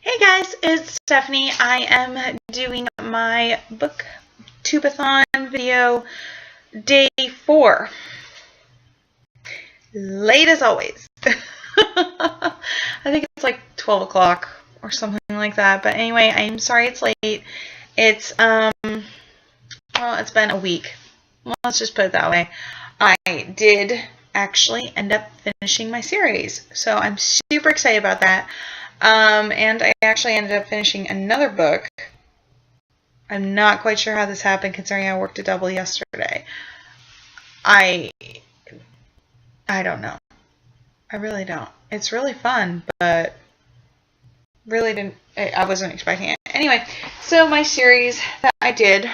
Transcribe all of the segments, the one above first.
Hey guys, it's Stephanie. I am doing my Booktubeathon video day 4. Late as always. I think it's like 12 o'clock or something like that. But anyway, I'm sorry it's late. It's, well, it's been a week. Well, let's just put it that way. I did actually end up finishing my series. So I'm super excited about that. And I actually ended up finishing another book. I'm not quite sure how this happened considering I worked a double yesterday. I don't know. I really don't. It's really fun, but really I wasn't expecting it. Anyway, so my series that I did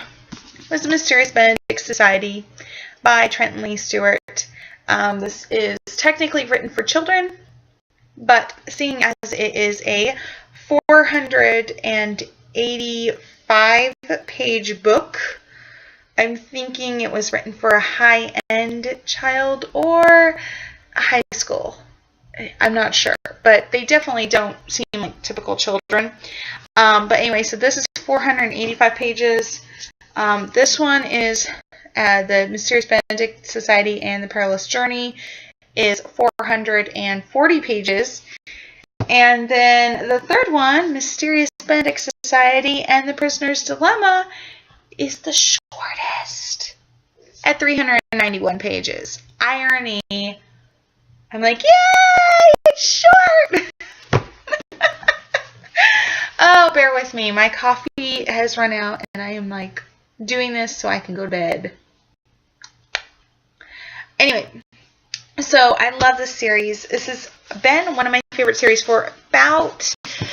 was The Mysterious Benedict Society by Trenton Lee Stewart. This is technically written for children, but seeing as it is a 485-page book, I'm thinking it was written for a high-end child or high school. I'm not sure, but they definitely don't seem like typical children. But anyway, so this is 485 pages. This one is The Mysterious Benedict Society and the Perilous Journey is 440 pages. And then the third one, Mysterious Benedict Society and the Prisoner's Dilemma, is the shortest at 391 pages. Irony. I'm like, yay, it's short. Oh, bear with me. My coffee has run out and I am like doing this so I can go to bed. Anyway, so I love this series. This has been one of my favorite series for about, I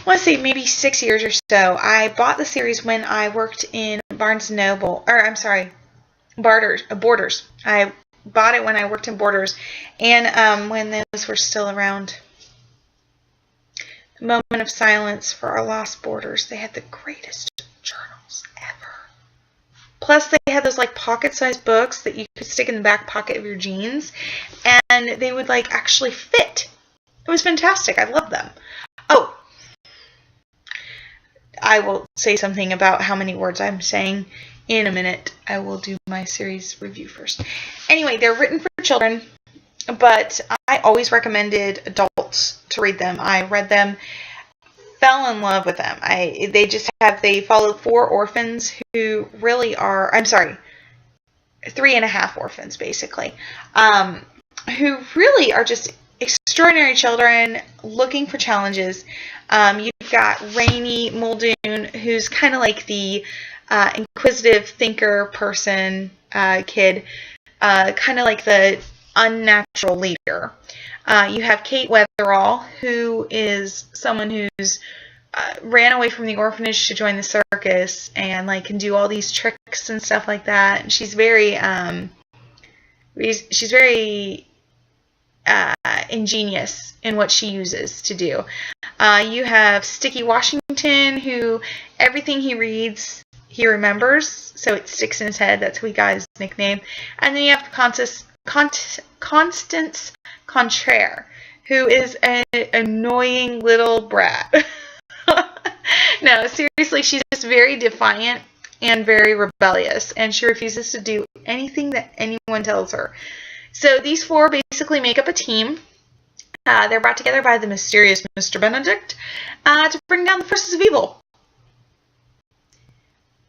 want to say maybe 6 years or so. I bought the series when I worked in Borders. I bought it when I worked in Borders, and when those were still around. Moment of silence for our lost Borders. They had the greatest journals ever. Plus, they had those like pocket-sized books that you could stick in the back pocket of your jeans, and they would like actually fit. It was fantastic. I loved them. Oh, I will say something about how many words I'm saying in a minute. I will do my series review first. Anyway, they're written for children, but I always recommended adults to read them. I read them, fell in love with them. They follow 4 orphans who really are, 3.5 orphans basically, who really are just extraordinary children looking for challenges. You've got Rainy Muldoon, who's kind of like the inquisitive thinker person, kid, kind of like the unnatural leader. You have Kate Weatherall, who is someone who's ran away from the orphanage to join the circus and like can do all these tricks and stuff like that. And she's very ingenious in what she uses to do. You have Sticky Washington, who everything he reads he remembers, so it sticks in his head. That's who he got his nickname. And then you have Constance Contraire, who is an annoying little brat. No, seriously, she's just very defiant and very rebellious, and she refuses to do anything that anyone tells her. So these 4 basically make up a team. They're brought together by the mysterious Mr. Benedict to bring down the forces of evil.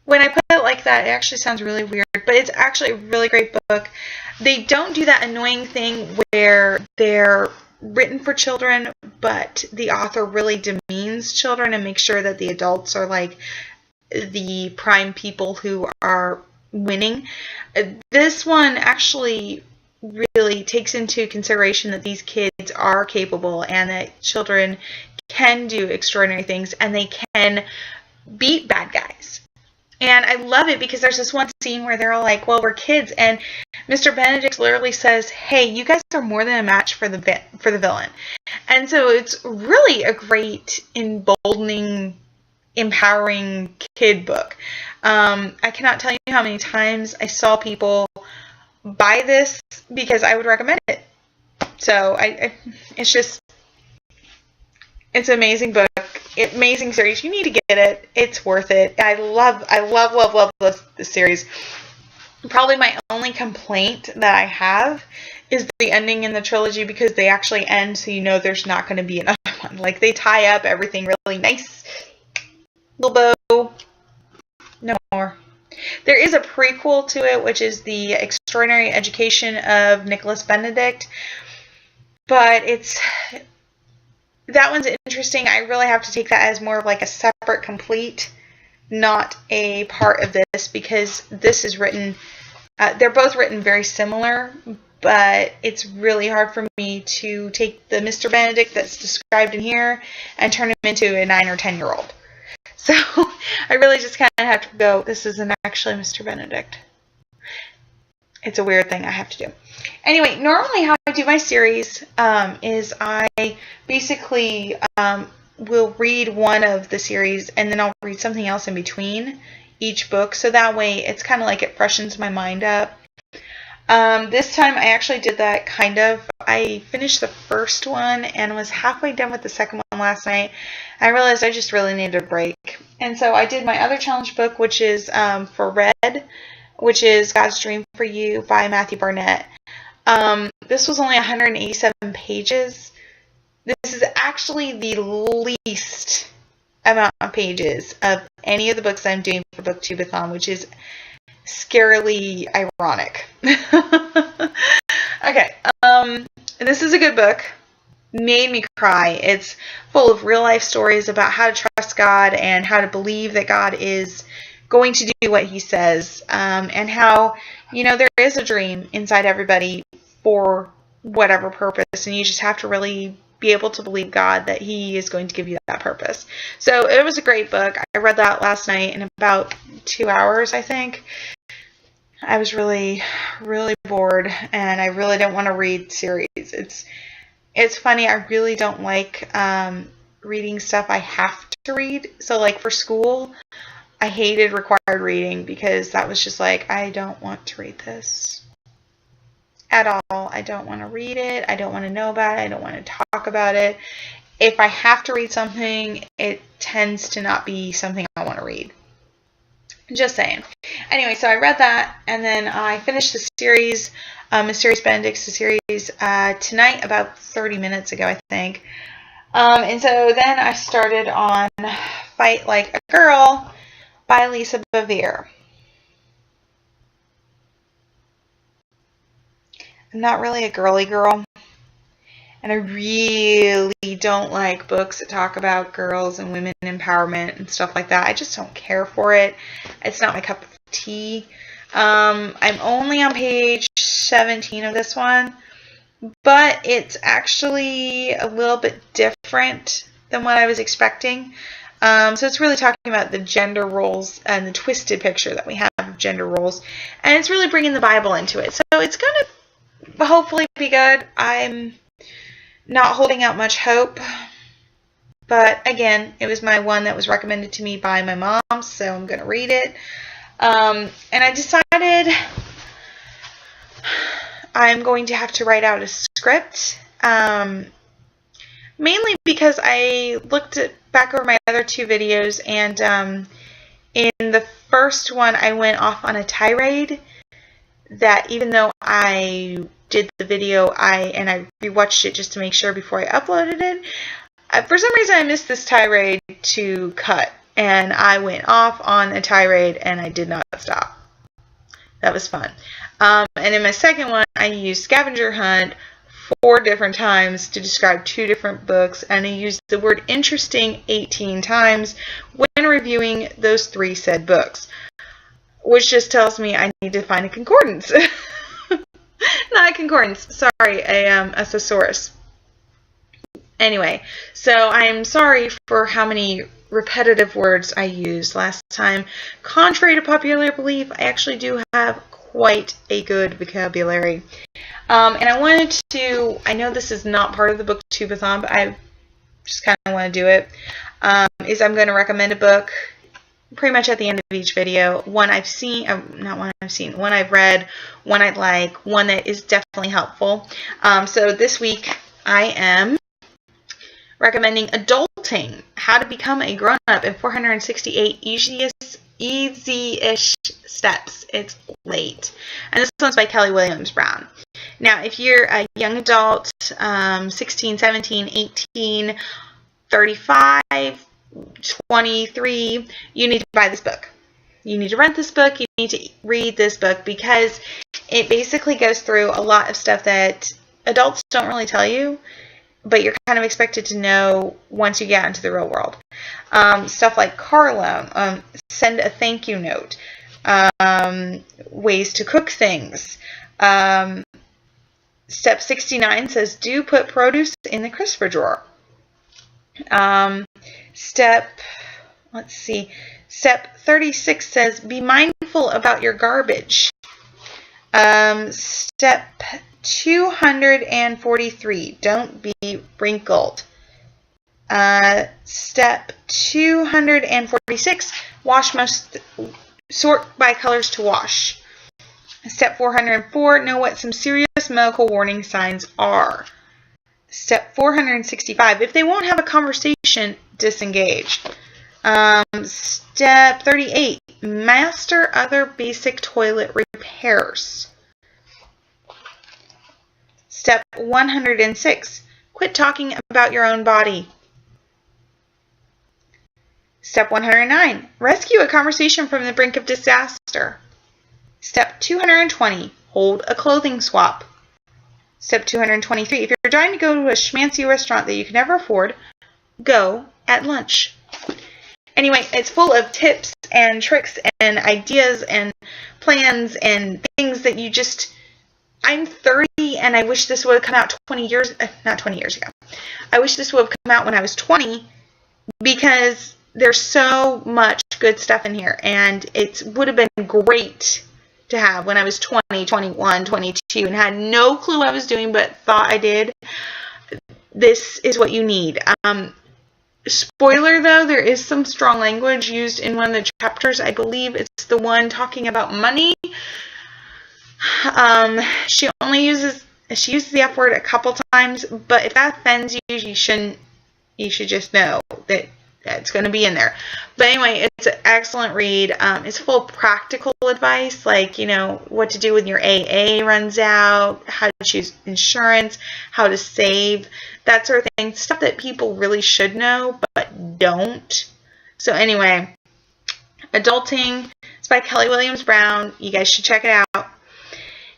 When I put it like that, it actually sounds really weird, but it's actually a really great book. They don't do that annoying thing where they're written for children, but the author really demeans children and makes sure that the adults are like the prime people who are winning. This one actually really takes into consideration that these kids are capable and that children can do extraordinary things and they can beat bad guys. And I love it because there's this one scene where they're all like, well, we're kids, and Mr. Benedict literally says, hey, you guys are more than a match for the villain. And so it's really a great, emboldening, empowering kid book. I cannot tell you how many times I saw people buy this because I would recommend it. So it's an amazing book. amazing series. You need to get it. It's worth it. I love this series. Probably my only complaint that I have is the ending in the trilogy, because they actually end so you know there's not going to be another one. Like, they tie up everything really nice. Little bow. No more. There is a prequel to it, which is The Extraordinary Education of Nicholas Benedict. But that one's interesting. I really have to take that as more of like a separate complete, not a part of this, because this is written, they're both written very similar, but it's really hard for me to take the Mr. Benedict that's described in here and turn him into a 9 or 10-year-old. So I really just kind of have to go, this isn't actually Mr. Benedict. It's a weird thing I have to do. Anyway, normally how I do my series is I basically will read one of the series, and then I'll read something else in between each book. So that way it's kind of like it freshens my mind up. This time I actually did that kind of. I finished the first one and was halfway done with the second one last night. I realized I just really needed a break. And so I did my other challenge book, which is for Red, which is God's Dream for You by Matthew Barnett. This was only 187 pages. This is actually the least amount of pages of any of the books I'm doing for Booktubeathon, which is scarily ironic. Okay, this is a good book. Made me cry. It's full of real life stories about how to trust God and how to believe that God is going to do what he says, and how, there is a dream inside everybody for whatever purpose, and you just have to really be able to believe God that he is going to give you that purpose. So it was a great book. I read that last night in about 2 hours, I think. I was really, really bored, and I really don't want to read series. It's funny, I really don't like reading stuff I have to read. So like for school, I hated required reading, because that was just like, I don't want to read this at all. I don't want to read it. I don't want to know about it. I don't want to talk about it. If I have to read something, it tends to not be something I want to read. Just saying. Anyway, so I read that, and then I finished the series, Mysterious Benedict's series, tonight, about 30 minutes ago, I think. And so then I started on Fight Like a Girl by Lisa Bevere. I'm not really a girly girl, and I really don't like books that talk about girls and women empowerment and stuff like that. I just don't care for it. It's not my cup of tea. I'm only on page 17 of this one, but it's actually a little bit different than what I was expecting. So it's really talking about the gender roles and the twisted picture that we have of gender roles, and it's really bringing the Bible into it. So it's going to hopefully be good. I'm not holding out much hope, but again, it was my one that was recommended to me by my mom, so I'm going to read it. And I decided I'm going to have to write out a script, mainly because I looked back over my other 2 videos, and in the first one I went off on a tirade that, even though I did the video, I rewatched it just to make sure before I uploaded it. For some reason I missed this tirade to cut, and I went off on a tirade and I did not stop. That was fun. And in my second one, I used scavenger hunt 4 different times to describe 2 different books, and I used the word interesting 18 times when reviewing those 3 said books, which just tells me I need to find a concordance. Not a concordance, sorry, a thesaurus. Anyway, so I'm sorry for how many repetitive words I used last time. Contrary to popular belief, I actually do have quite a good vocabulary. And I wanted to, I know this is not part of the Booktubeathon, but I just kind of want to do it, is I'm going to recommend a book pretty much at the end of each video. One I've seen, not one I've seen, one I've read, one I'd like, one that is definitely helpful. So this week I am recommending Adulting, How to Become a Grown-Up in 468 Easy-ish Steps. It's late. And this one's by Kelly Williams Brown. Now, if you're a young adult, 16, 17, 18, 35, 23, you need to buy this book. You need to rent this book. You need to read this book because it basically goes through a lot of stuff that adults don't really tell you, but you're kind of expected to know once you get out into the real world. Stuff like car loan, send a thank you note, ways to cook things. Step 69 says, do put produce in the crisper drawer. Step 36 says, be mindful about your garbage. Step 243, don't be wrinkled. Step 246, sort by colors to wash. Step 404, know what some serious medical warning signs are. Step 465, if they won't have a conversation, disengage. Step 38, master other basic toilet repairs. Step 106, quit talking about your own body. Step 109, rescue a conversation from the brink of disaster. Step 220, hold a clothing swap. Step 223, if you're trying to go to a schmancy restaurant that you can never afford, go at lunch. Anyway, it's full of tips and tricks and ideas and plans and things that you just... I'm 30 and I wish this would have come out not 20 years ago. I wish this would have come out when I was 20 because there's so much good stuff in here and it would have been great to have when I was 20, 21, 22 and had no clue what I was doing but thought I did. This is what you need. Spoiler though, there is some strong language used in one of the chapters. I believe it's the one talking about money. She uses the F word a couple times, but if that offends you, you should just know that it's going to be in there. But anyway, it's an excellent read. It's full of practical advice, like, you know, what to do when your AA runs out, how to choose insurance, how to save, that sort of thing. Stuff that people really should know, but don't. So anyway, Adulting. It's by Kelly Williams Brown. You guys should check it out.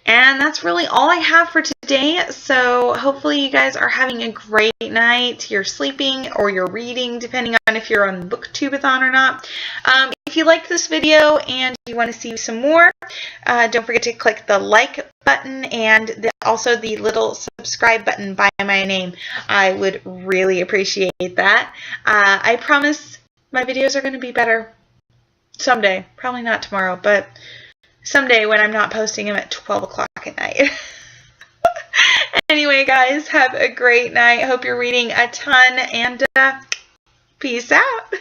And that's really all I have for today. So hopefully you guys are having a great night. You're sleeping or you're reading, depending on if you're on Booktubeathon or not. If you liked this video and you want to see some more, don't forget to click the like button and also the little subscribe button by my name. I would really appreciate that. I promise my videos are going to be better someday. Probably not tomorrow, but someday when I'm not posting them at 12 o'clock at night. Anyway, guys, have a great night. Hope you're reading a ton, and peace out.